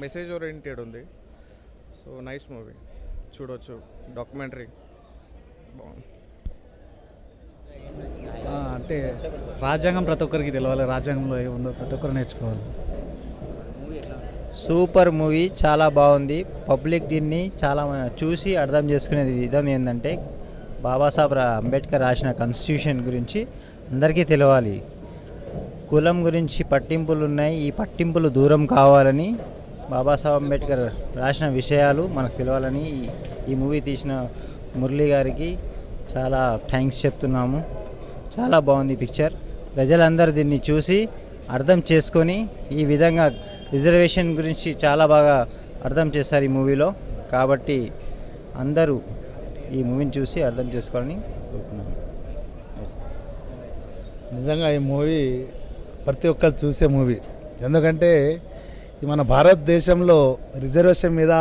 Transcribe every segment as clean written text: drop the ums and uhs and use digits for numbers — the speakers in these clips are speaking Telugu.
మెసేజ్ ఓరియంటెడ్ ఉంది. సో నైస్ మూవీ, చూడవచ్చు. డాక్యుమెంటరీ బాగుంది. అంటే రాజ్యాంగం ప్రతి ఒక్కరికి తెలవాలి, రాజ్యాంగంలో ఏముందో ప్రతి ఒక్కరు నేర్చుకోవాలి. సూపర్ మూవీ, చాలా బాగుంది. పబ్లిక్ దీన్ని చాలా చూసి అర్థం చేసుకునే విధం ఏంటంటే బాబాసాహెబ్ అంబేద్కర్ రాసిన కాన్స్టిట్యూషన్ గురించి అందరికీ తెలవాలి. కులం గురించి పట్టింపులు ఉన్నాయి, ఈ పట్టింపులు దూరం కావాలని బాబాసాహెబ్ అంబేద్కర్ రాసిన విషయాలు మనకు తెలవాలని ఈ మూవీ తీసిన మురళీ గారికి చాలా థ్యాంక్స్ చెప్తున్నాము. చాలా బాగుంది పిక్చర్. ప్రజలందరూ దీన్ని చూసి అర్థం చేసుకొని ఈ విధంగా రిజర్వేషన్ గురించి చాలా బాగా అర్థం చేస్తారు ఈ మూవీలో. కాబట్టి అందరూ ఈ మూవీని చూసి అర్థం చేసుకోవాలని కోరుకున్నాను. నిజంగా ఈ మూవీ ప్రతి ఒక్కరు చూసే మూవీ. ఎందుకంటే మన భారతదేశంలో రిజర్వేషన్ మీద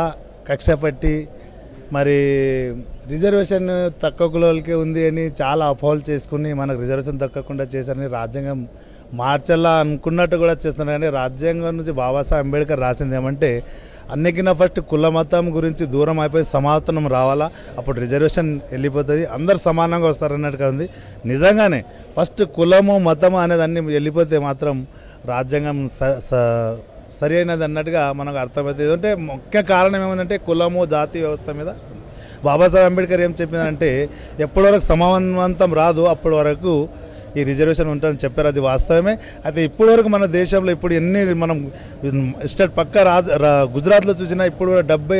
కక్ష పట్టి మరి రిజర్వేషన్ తక్కువ కులాలకే ఉంది అని చాలా అపోహలు చేసుకుని మనకు రిజర్వేషన్ తక్కకుండా చేశారని రాజ్యాంగం మార్చాలా అనుకున్నట్టు కూడా చేస్తున్నారు. కానీ రాజ్యాంగం నుంచి బాబాసాహెబ్ అంబేద్కర్ రాసింది ఏమంటే అన్నికినా ఫస్ట్ కుల మతం గురించి దూరం అయిపోయి సమానత్వం రావాలా, అప్పుడు రిజర్వేషన్ వెళ్ళిపోతుంది, అందరు సమానంగా వస్తారన్నట్టుగా ఉంది. నిజంగానే ఫస్ట్ కులము మతము అనేది అన్ని వెళ్ళిపోతే మాత్రం రాజ్యాంగం సరి అయినది అన్నట్టుగా మనకు అర్థమవుతుంది. అంటే ముఖ్య కారణం ఏమందంటే కులము జాతి వ్యవస్థ మీద బాబాసాహెబ్ అంబేద్కర్ ఏం చెప్పిందంటే ఎప్పటి వరకు సమానవంతం రాదు అప్పటి వరకు ఈ రిజర్వేషన్ ఉంటుందని చెప్పారు. అది వాస్తవమే. అయితే ఇప్పటి వరకు మన దేశంలో ఇప్పుడు ఎన్ని మనం స్టేట్ పక్క గుజరాత్లో చూసినా ఇప్పుడు కూడా 70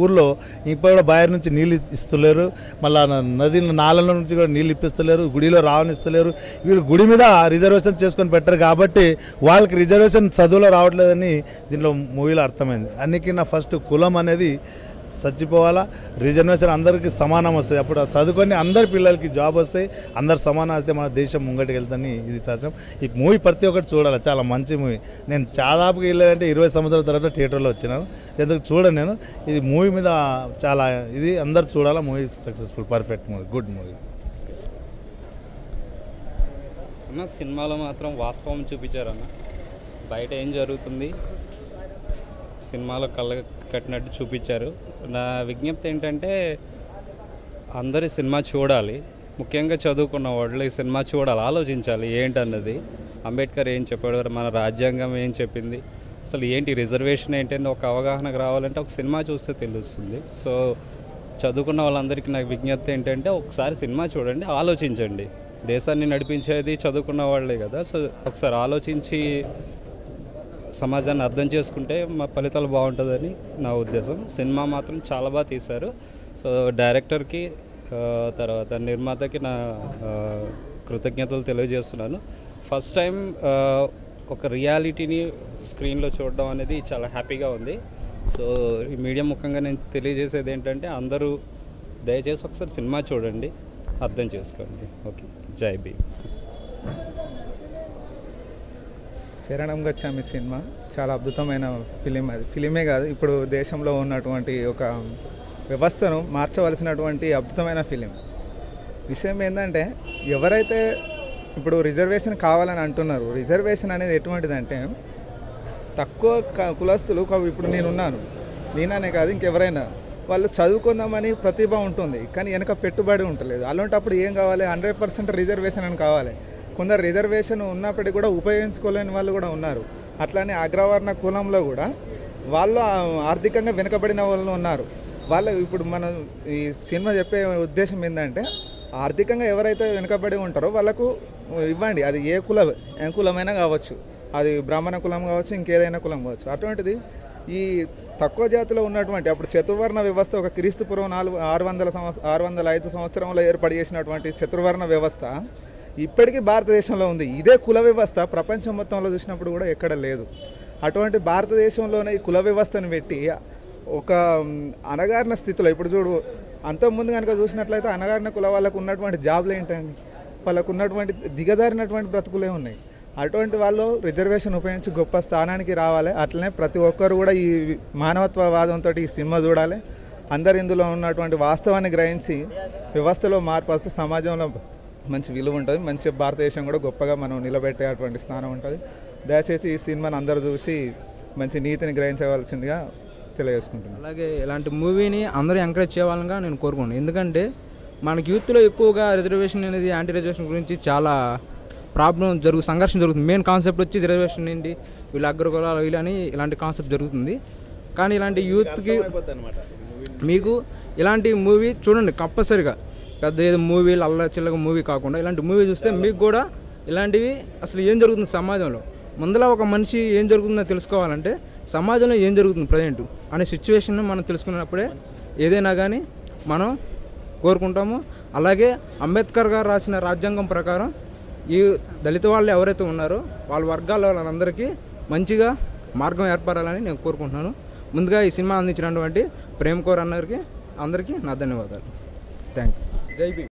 ఊర్లో ఇప్పుడు కూడా బాయర్ నుంచి నీళ్ళు ఇస్తలేరు, మళ్ళీ నదిలో నాళ్ళ నుంచి కూడా నీళ్ళు ఇప్పిస్తలేరు, గుడిలో రావనిస్తలేరు. వీళ్ళు గుడి మీద రిజర్వేషన్ చేసుకొని పెట్టారు కాబట్టి వాళ్ళకి రిజర్వేషన్ చదువులో రావట్లేదని దీంట్లో మూవీలో అర్థమైంది. అన్నికన్నా ఫస్ట్ కులం అనేది చచ్చిపోవాలా, రిజర్వేషన్ అందరికీ సమానం వస్తుంది, అప్పుడు చదువుకొని అందరి పిల్లలకి జాబ్ వస్తాయి, అందరు సమానం వస్తే మన దేశం ముంగటికి వెళ్తాని ఇది సత్యం. ఈ మూవీ ప్రతి ఒక్కటి చూడాలి, చాలా మంచి మూవీ. నేను చాదాపుకి వెళ్ళాలంటే 20 సంవత్సరాల తర్వాత థియేటర్లో వచ్చినాను, ఎందుకు చూడను నేను. ఇది మూవీ మీద చాలా ఇది అందరు చూడాలా. Movie successful, perfect movie, good movie. అన్న సినిమాలో మాత్రం వాస్తవం చూపించారన్న, బయట ఏం జరుగుతుంది సినిమాలో కళ్ళ కట్టినట్టు చూపించారు. నా విజ్ఞప్తి ఏంటంటే అందరూ సినిమా చూడాలి, ముఖ్యంగా చదువుకున్న వాళ్ళు ఈ సినిమా చూడాలి, ఆలోచించాలి ఏంటన్నది. అంబేద్కర్ ఏం చెప్పాడు, మన రాజ్యాంగం ఏం చెప్పింది, అసలు ఏంటి రిజర్వేషన్ ఏంటని ఒక అవగాహనకు రావాలంటే ఒక సినిమా చూస్తే తెలుస్తుంది. సో చదువుకున్న వాళ్ళందరికీ నాకు విజ్ఞప్తి ఏంటంటే ఒకసారి సినిమా చూడండి, ఆలోచించండి. దేశాన్ని నడిపించేది చదువుకున్న వాళ్ళే కదా. సో ఒకసారి ఆలోచించి సమాజాన్ని అర్థం చేసుకుంటే మా ఫలితాలు బాగుంటుందని నా ఉద్దేశం. సినిమా మాత్రం చాలా బాగా తీశారు. సో డైరెక్టర్కి తర్వాత నిర్మాతకి నా కృతజ్ఞతలు తెలియజేస్తున్నాను. ఫస్ట్ టైం ఒక రియాలిటీని స్క్రీన్లో చూడడం అనేది చాలా హ్యాపీగా ఉంది. సో ఈ మీడియా ముఖంగా నేను తెలియజేసేది ఏంటంటే అందరూ దయచేసి ఒకసారి సినిమా చూడండి, అర్థం చేసుకోండి. ఓకే, జై భీమ్. శరణం గచ్చామి సినిమా చాలా అద్భుతమైన ఫిలిం. అది ఫిలిమే కాదు, ఇప్పుడు దేశంలో ఉన్నటువంటి ఒక వ్యవస్థను మార్చవలసినటువంటి అద్భుతమైన ఫిలిం. విషయం ఏంటంటే ఎవరైతే ఇప్పుడు రిజర్వేషన్ కావాలని అంటున్నారు, రిజర్వేషన్ అనేది ఎటువంటిదంటే తక్కువ కులస్తులు ఇప్పుడు నేనున్నాను, నేననే కాదు ఇంకెవరైనా వాళ్ళు చదువుకుందామని ప్రతిభ ఉంటుంది, కానీ వెనక పెట్టుబడి ఉండలేదు. అలాంటప్పుడు ఏం కావాలి, 100% రిజర్వేషన్ అని కావాలి. కొందరు రిజర్వేషన్ ఉన్నప్పటికీ కూడా ఉపయోగించుకోలేని వాళ్ళు కూడా ఉన్నారు. అట్లానే అగ్రవర్ణ కులంలో కూడా వాళ్ళు ఆర్థికంగా వెనుకబడిన వాళ్ళు ఉన్నారు. వాళ్ళు ఇప్పుడు మనం ఈ సినిమా చెప్పే ఉద్దేశం ఏంటంటే ఆర్థికంగా ఎవరైతే వెనుకబడి ఉంటారో వాళ్ళకు ఇవ్వండి, అది ఏ కులమైనా కావచ్చు, అది బ్రాహ్మణ కులం కావచ్చు, ఇంకేదైనా కులం కావచ్చు. అటువంటిది ఈ తక్కువ జాతిలో ఉన్నటువంటి అప్పుడు చతుర్వర్ణ వ్యవస్థ ఒక క్రీస్తుపూర్వం 605 సంవత్సరంలో ఏర్పాటు చేసినటువంటి చతుర్వర్ణ వ్యవస్థ ఇప్పటికీ భారతదేశంలో ఉంది. ఇదే కుల వ్యవస్థ ప్రపంచం మొత్తంలో చూసినప్పుడు కూడా ఎక్కడ లేదు. అటువంటి భారతదేశంలోనే ఈ కుల వ్యవస్థను పెట్టి ఒక అణగారిన స్థితిలో ఇప్పుడు చూడు, అంతకుముందు కనుక చూసినట్లయితే అణగారిన కుల వాళ్ళకు ఉన్నటువంటి జాబ్లు ఏంటండి, వాళ్ళకు ఉన్నటువంటి దిగజారినటువంటి బ్రతుకులే ఉన్నాయి. అటువంటి వాళ్ళు రిజర్వేషన్ ఉపయోగించి గొప్ప స్థానానికి రావాలి. అట్లనే ప్రతి ఒక్కరు కూడా ఈ మానవత్వవాదంతో ఈ సినిమా చూడాలి. అందరు ఇందులో ఉన్నటువంటి వాస్తవాన్ని గ్రహించి వ్యవస్థలో మార్పు వస్తే సమాజంలో మంచి విలువ ఉంటుంది, మంచి భారతదేశం కూడా గొప్పగా మనం నిలబెట్టేటువంటి స్థానం ఉంటుంది. దయచేసి ఈ సినిమాని అందరూ చూసి మంచి నీతిని గ్రహించవలసిందిగా తెలియజేసుకుంటున్నాను. అలాగే ఇలాంటి మూవీని అందరూ ఎంకరేజ్ చేయాలని నేను కోరుకున్నాను. ఎందుకంటే మనకి యూత్లో ఎక్కువగా రిజర్వేషన్ అనేది యాంటీ రిజర్వేషన్ గురించి చాలా సంఘర్షణ జరుగుతుంది. మెయిన్ కాన్సెప్ట్ వచ్చి రిజర్వేషన్ ఏంటి, వీళ్ళు అగ్రకులాలు వీళ్ళు అని ఇలాంటి కాన్సెప్ట్ జరుగుతుంది. కానీ ఇలాంటి యూత్కి మీకు ఇలాంటి మూవీ చూడండి కంపల్సరీగా, పెద్ద ఏదో మూవీలు అల్ల చిల్లగా మూవీ కాకుండా ఇలాంటి మూవీ చూస్తే మీకు కూడా ఇలాంటివి అసలు ఏం జరుగుతుంది సమాజంలో, ముందర ఒక మనిషి ఏం జరుగుతుందో తెలుసుకోవాలంటే సమాజంలో ఏం జరుగుతుంది ప్రజెంట్ అనే సిచ్యువేషన్ మనం తెలుసుకున్నప్పుడే ఏదైనా కానీ మనం కోరుకుంటాము. అలాగే అంబేద్కర్ గారు రాసిన రాజ్యాంగం ప్రకారం ఈ దళిత వాళ్ళు ఎవరైతే ఉన్నారో వాళ్ళ వర్గాల వాళ్ళందరికీ మంచిగా మార్గం ఏర్పడాలని నేను కోరుకుంటున్నాను. ముందుగా ఈ సినిమా అందించినటువంటి ప్రేమ్ కౌర్ అందరికీ నా ధన్యవాదాలు. Thank you. జై భీమ్.